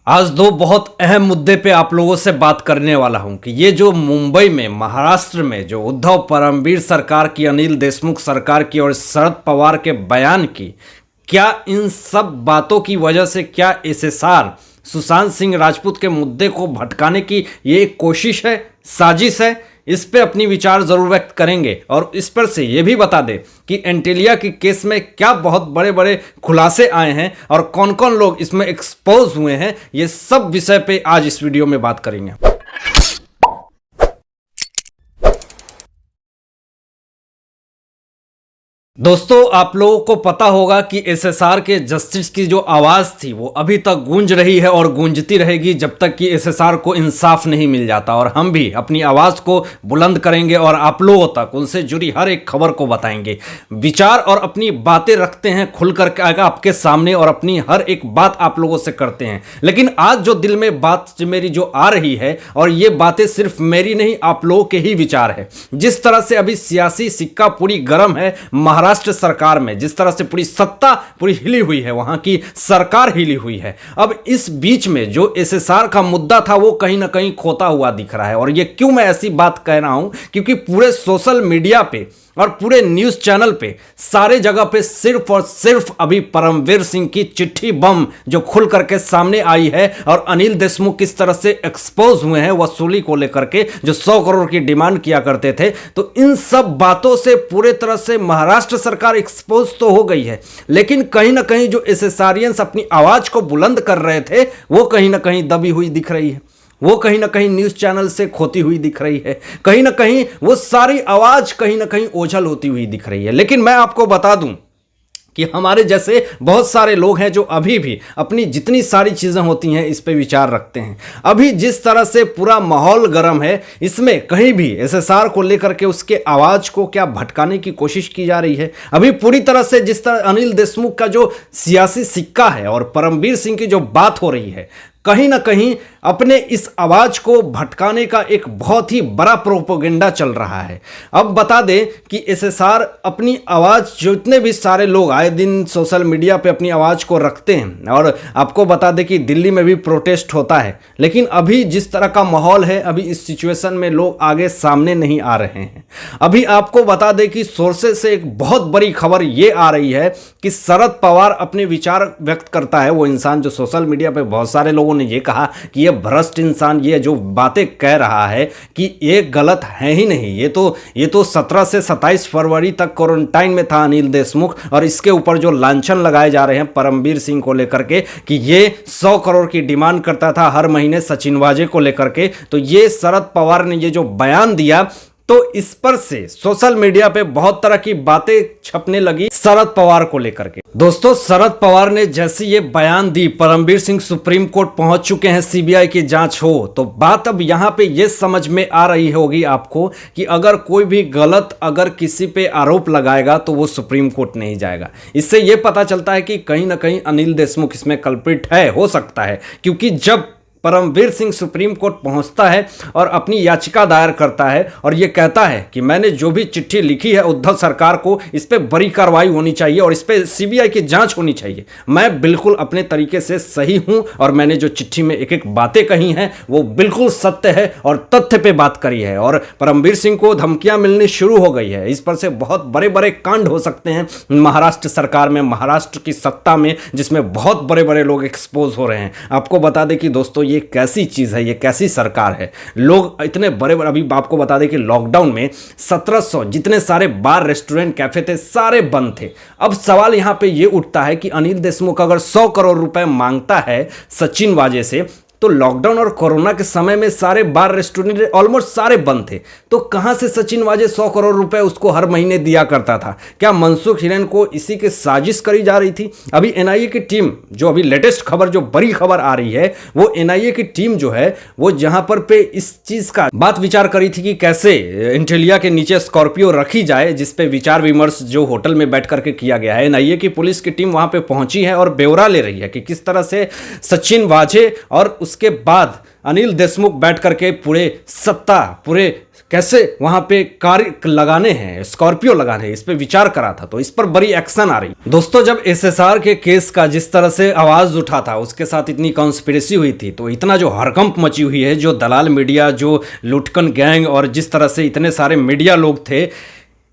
आज दो बहुत अहम मुद्दे पे आप लोगों से बात करने वाला हूं कि ये जो मुंबई में महाराष्ट्र में जो उद्धव परमवीर सरकार की, अनिल देशमुख सरकार की और शरद पवार के बयान की, क्या इन सब बातों की वजह से क्या एसएसआर सुशांत सिंह राजपूत के मुद्दे को भटकाने की ये एक कोशिश है, साजिश है? इस पे अपनी विचार जरूर व्यक्त करेंगे और इस पर से ये भी बता दें कि एंटीलिया के केस में क्या बहुत बड़े बड़े खुलासे आए हैं और कौन कौन लोग इसमें एक्सपोज हुए हैं। ये सब विषय पे आज इस वीडियो में बात करेंगे। दोस्तों, आप लोगों को पता होगा कि एसएसआर के जस्टिस की जो आवाज़ थी वो अभी तक गूंज रही है और गूंजती रहेगी जब तक कि एसएसआर को इंसाफ नहीं मिल जाता। और हम भी अपनी आवाज़ को बुलंद करेंगे और आप लोगों तक उनसे जुड़ी हर एक खबर को बताएंगे, विचार और अपनी बातें रखते हैं खुल कर आपके सामने और अपनी हर एक बात आप लोगों से करते हैं। लेकिन आज जो दिल में बात मेरी जो आ रही है, और ये बातें सिर्फ मेरी नहीं, आप लोगों के ही विचार है। जिस तरह से अभी सियासी सिक्का पूरी गर्म है महाराष्ट्र सरकार में, जिस तरह से पूरी सत्ता पूरी हिली हुई है, वहां की सरकार हिली हुई है। अब इस बीच में जो एसएसआर का मुद्दा था वो कहीं ना कहीं खोता हुआ दिख रहा है। और ये क्यों मैं ऐसी बात कह रहा हूं, क्योंकि पूरे सोशल मीडिया पे और पूरे न्यूज चैनल पे सारे जगह पे सिर्फ और सिर्फ अभी परमवीर सिंह की चिट्ठी बम जो खुल करके सामने आई है और अनिल देशमुख किस तरह से एक्सपोज हुए हैं वसूली को लेकर के, जो 100 करोड़ की डिमांड किया करते थे। तो इन सब बातों से पूरे तरह से महाराष्ट्र सरकार एक्सपोज तो हो गई है, लेकिन कहीं ना कहीं जो एसएसआरियंस अपनी आवाज को बुलंद कर रहे थे वो कहीं ना कहीं दबी हुई दिख रही है, वो कहीं ना कहीं न्यूज़ चैनल से खोती हुई दिख रही है, कहीं ना कहीं वो सारी आवाज़ कहीं ना कहीं ओझल होती हुई दिख रही है। लेकिन मैं आपको बता दूं कि हमारे जैसे बहुत सारे लोग हैं जो अभी भी अपनी जितनी सारी चीज़ें होती हैं इस पे विचार रखते हैं। अभी जिस तरह से पूरा माहौल गर्म है, इसमें कहीं भी एसएसआर को लेकर के उसके आवाज़ को क्या भटकाने की कोशिश की जा रही है। अभी पूरी तरह से जिस तरह अनिल देशमुख का जो सियासी सिक्का है और परमवीर सिंह की जो बात हो रही है, कहीं ना कहीं अपने इस आवाज को भटकाने का एक बहुत ही बड़ा प्रोपोगेंडा चल रहा है। अब बता दें कि एसएसआर अपनी आवाज, जितने भी सारे लोग आए दिन सोशल मीडिया पे अपनी आवाज को रखते हैं, और आपको बता दें कि दिल्ली में भी प्रोटेस्ट होता है, लेकिन अभी जिस तरह का माहौल है, अभी इस सिचुएशन में लोग आगे सामने नहीं आ रहे हैं। अभी आपको बता दें कि सोर्सेज से एक बहुत बड़ी खबर ये आ रही है कि शरद पवार अपने विचार व्यक्त करता है, वो इंसान जो सोशल मीडिया पे बहुत सारे लोगों ने ये कहा कि ये भ्रष्ट इंसान, ये जो बातें कह रहा है कि ये गलत है ही नहीं, ये तो 17 से 27 फरवरी तक क्वारंटाइन में था अनिल देशमुख, और इसके ऊपर जो लांछन लगाए जा रहे हैं परमवीर सिंह को लेकर के कि ये 100 करोड़ की डिमांड करता था हर महीने सचिन वाजे को लेकर के, तो ये शरद पवार ने ये जो बयान दिया, तो इस पर से सोशल मीडिया पे बहुत तरह की बातें छपने लगी शरद पवार को लेकर के। दोस्तों, शरद पवार ने जैसे ये बयान दी, परमवीर सिंह सुप्रीम कोर्ट पहुंच चुके हैं, सीबीआई की जांच हो, तो बात अब यहां पे ये समझ में आ रही होगी आपको कि अगर कोई भी गलत अगर किसी पे आरोप लगाएगा तो वो सुप्रीम कोर्ट नहीं जाएगा। इससे ये पता चलता है कि कहीं ना कहीं अनिल देशमुख इसमें कल्प्रिट है, हो सकता है, क्योंकि जब परमवीर सिंह सुप्रीम कोर्ट पहुंचता है और अपनी याचिका दायर करता है और यह कहता है कि मैंने जो भी चिट्ठी लिखी है उद्धव सरकार को, इस पर बड़ी कार्रवाई होनी चाहिए और इस पर सीबीआई की जांच होनी चाहिए, मैं बिल्कुल अपने तरीके से सही हूं और मैंने जो चिट्ठी में एक एक बातें कही हैं वो बिल्कुल सत्य है और तथ्य पे बात करी है, और परमवीर सिंह को धमकियां मिलनी शुरू हो गई है। इस पर से बहुत बड़े बड़े कांड हो सकते हैं महाराष्ट्र सरकार में, महाराष्ट्र की सत्ता में, जिसमें बहुत बड़े बड़े लोग एक्सपोज हो रहे हैं। आपको बता दें कि दोस्तों, ये कैसी चीज है, ये कैसी सरकार है। लोग इतने बड़े बड़े, अभी आपको बता दें कि लॉकडाउन में 1700 जितने सारे बार, रेस्टोरेंट, कैफे थे, सारे बंद थे। अब सवाल यहां पे ये उठता है कि अनिल देशमुख अगर 100 करोड़ रुपए मांगता है सचिन वाजे से, तो लॉकडाउन और कोरोना के समय में सारे बार, रेस्टोरेंट ऑलमोस्ट सारे बंद थे, तो कहां से सचिन वाजे 100 करोड़ रुपए उसको हर महीने दिया करता था? क्या मनसुख हिरेन को इसी के साजिश करी जा रही थी? अभी एनआईए की टीम, जो अभी लेटेस्ट खबर, जो बड़ी खबर आ रही है, वो एनआईए की टीम जो है वो जहां पर पे इस चीज का बात विचार करी थी कि कैसे एंटीलिया के नीचे स्कॉर्पियो रखी जाए, जिसपे विचार विमर्श जो होटल में बैठ करके किया गया है। एनआईए की पुलिस की टीम वहां पे पहुंची है और ब्यौरा ले रही है कि किस तरह से सचिन वाजे और उसके बाद अनिल देशमुख बैठ करके पूरे सत्ता, पूरे कैसे वहां पे कार्य लगाने हैं, स्कॉर्पियो लगाने हैं, इस पे विचार करा था, तो इस पर बड़ी एक्शन आ रही। दोस्तों, जब एसएसआर के केस का जिस तरह से आवाज उठा था, उसके साथ इतनी कॉन्स्पिरेसी हुई थी, तो इतना जो हड़कंप मची हुई है, जो दलाल मीडिया, जो लुटकन गैंग और जिस तरह से इतने सारे मीडिया लोग थे,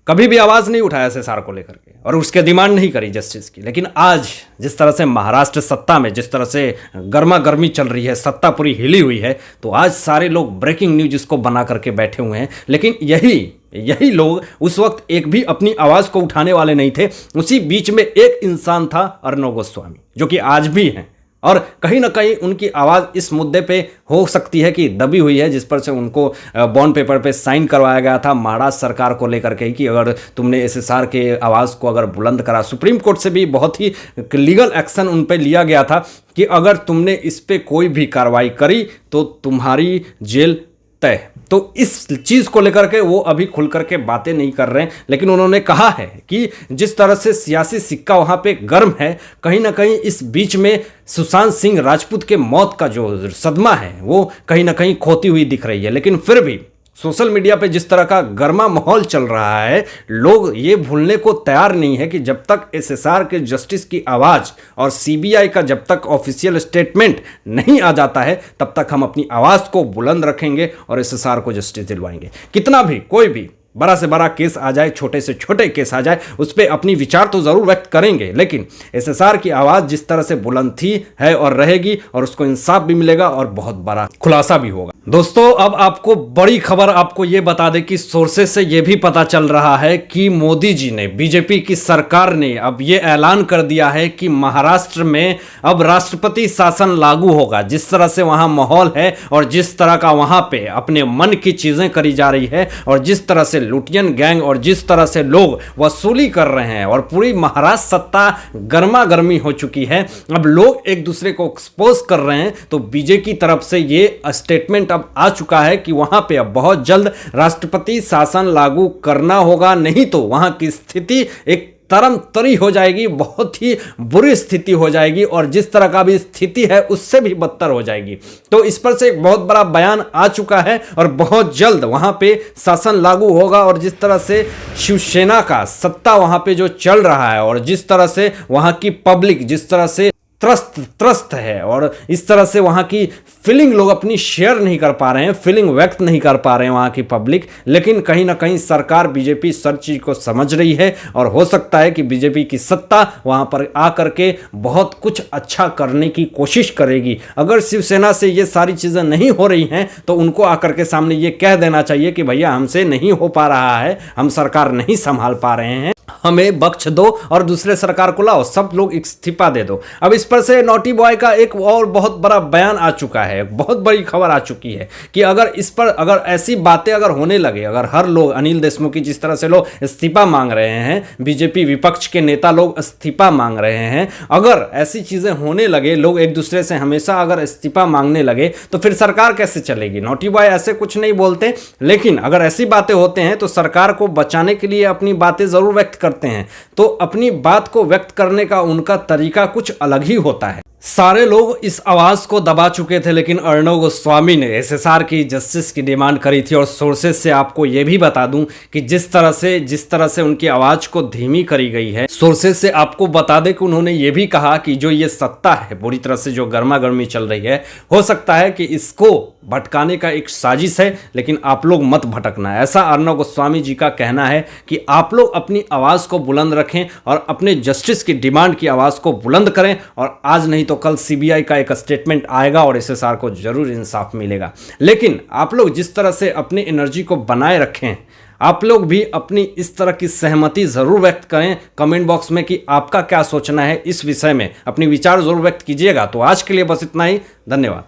कभी भी आवाज नहीं उठाया एसएसआर को लेकर के और उसके डिमांड नहीं करी जस्टिस की। लेकिन आज जिस तरह से महाराष्ट्र सत्ता में जिस तरह से गर्मा गर्मी चल रही है, सत्ता पूरी हिली हुई है, तो आज सारे लोग ब्रेकिंग न्यूज इसको बना करके बैठे हुए हैं। लेकिन यही लोग उस वक्त एक भी अपनी आवाज को उठाने वाले नहीं थे। उसी बीच में एक इंसान था, अर्णव गोस्वामी, जो कि आज भी हैं और कहीं ना कहीं उनकी आवाज़ इस मुद्दे पे हो सकती है कि दबी हुई है, जिस पर से उनको बॉन्ड पेपर पे साइन करवाया गया था महाराष्ट्र सरकार को लेकर के कि अगर तुमने एसएसआर के आवाज़ को अगर बुलंद करा, सुप्रीम कोर्ट से भी बहुत ही लीगल एक्शन उन पे लिया गया था कि अगर तुमने इस पे कोई भी कार्रवाई करी तो तुम्हारी जेल तय। तो इस चीज को लेकर के वो अभी खुल करके बातें नहीं कर रहे हैं, लेकिन उन्होंने कहा है कि जिस तरह से सियासी सिक्का वहां पे गर्म है, कहीं ना कहीं इस बीच में सुशांत सिंह राजपूत के मौत का जो सदमा है वो कहीं ना कहीं खोती हुई दिख रही है। लेकिन फिर भी सोशल मीडिया पे जिस तरह का गर्मा माहौल चल रहा है, लोग ये भूलने को तैयार नहीं है कि जब तक एसएसआर के जस्टिस की आवाज़ और सीबीआई का जब तक ऑफिशियल स्टेटमेंट नहीं आ जाता है, तब तक हम अपनी आवाज़ को बुलंद रखेंगे और एसएसआर को जस्टिस दिलवाएंगे। कितना भी कोई भी बड़ा से बड़ा केस आ जाए, छोटे से छोटे केस आ जाए, उस पर अपनी विचार तो ज़रूर व्यक्त करेंगे, लेकिन एसएसआर की आवाज़ जिस तरह से बुलंद थी, है और रहेगी, और उसको इंसाफ भी मिलेगा और बहुत बड़ा खुलासा भी होगा। दोस्तों, अब आपको बड़ी खबर आपको ये बता दें कि सोर्सेस से ये भी पता चल रहा है कि मोदी जी ने, बीजेपी की सरकार ने अब ये ऐलान कर दिया है कि महाराष्ट्र में अब राष्ट्रपति शासन लागू होगा। जिस तरह से वहाँ माहौल है और जिस तरह का वहाँ पे अपने मन की चीज़ें करी जा रही है और जिस तरह से लुटियन गैंग और जिस तरह से लोग वसूली कर रहे हैं और पूरी महाराष्ट्र सत्ता गर्मा गर्मी हो चुकी है, अब लोग एक दूसरे को एक्सपोज कर रहे हैं, तो बीजेपी की तरफ से ये स्टेटमेंट अब आ चुका है कि वहां पे अब बहुत जल्द राष्ट्रपति शासन लागू करना होगा, नहीं तो वहां की स्थिति एक तरम तरी हो जाएगी, बहुत ही बुरी स्थिति हो जाएगी और जिस तरह का भी स्थिति है उससे भी बदतर हो जाएगी। तो इस पर से एक बहुत बड़ा बयान आ चुका है और बहुत जल्द वहां पे शासन लागू होगा। और जिस तरह से शिवसेना का सत्ता वहां पे जो चल रहा है और जिस तरह से वहां की पब्लिक जिस तरह से त्रस्त है और इस तरह से वहाँ की फीलिंग लोग अपनी शेयर नहीं कर पा रहे हैं, फीलिंग व्यक्त नहीं कर पा रहे हैं वहाँ की पब्लिक। लेकिन कहीं ना कहीं सरकार, बीजेपी सर चीज को समझ रही है और हो सकता है कि बीजेपी की सत्ता वहाँ पर आकर के बहुत कुछ अच्छा करने की कोशिश करेगी। अगर शिवसेना से ये सारी चीज़ें नहीं हो रही हैं तो उनको आकर के सामने ये कह देना चाहिए कि भैया हमसे नहीं हो पा रहा है, हम सरकार नहीं संभाल पा रहे हैं, हमें बख्श दो और दूसरे सरकार को लाओ, सब लोग इस्तीफा दे दो। अब इस पर से नोटी बॉय का एक और बहुत बड़ा बयान आ चुका है, बहुत बड़ी खबर आ चुकी है कि अगर इस पर अगर ऐसी बातें अगर होने लगे, अगर हर लोग अनिल देशमुख की जिस तरह से लोग इस्तीफा मांग रहे हैं, बीजेपी विपक्ष के नेता लोग इस्तीफा मांग रहे हैं, अगर ऐसी चीजें होने लगे, लोग एक दूसरे से हमेशा अगर इस्तीफा मांगने लगे तो फिर सरकार कैसे चलेगी। नोटी बॉय ऐसे कुछ नहीं बोलते, लेकिन अगर ऐसी बातें होते हैं तो सरकार को बचाने के लिए अपनी बातें जरूर व्यक्त करते हैं। तो अपनी बात को व्यक्त करने का उनका तरीका कुछ अलग ही होता है। सारे लोग इस आवाज को दबा चुके थे, लेकिन अर्णव गोस्वामी ने एसएसआर की जस्टिस की डिमांड करी थी। और सोर्सेज से आपको यह भी बता दूं कि जिस तरह से उनकी आवाज को धीमी करी गई है, सोर्सेज से आपको बता दें कि उन्होंने ये भी कहा कि जो ये सत्ता है बुरी तरह से जो गर्मा गर्मी चल रही है, हो सकता है कि इसको भटकाने का एक साजिश है, लेकिन आप लोग मत भटकना। ऐसा अर्णव गोस्वामी जी का कहना है कि आप लोग अपनी आवाज को बुलंद रखें और अपने जस्टिस की डिमांड की आवाज को बुलंद करें, और आज नहीं तो कल सीबीआई का एक स्टेटमेंट आएगा और एसएसआर को जरूर इंसाफ मिलेगा। लेकिन आप लोग जिस तरह से अपनी एनर्जी को बनाए रखें, आप लोग भी अपनी इस तरह की सहमति जरूर व्यक्त करें कमेंट बॉक्स में कि आपका क्या सोचना है इस विषय में, अपनी विचार जरूर व्यक्त कीजिएगा। तो आज के लिए बस इतना ही, धन्यवाद।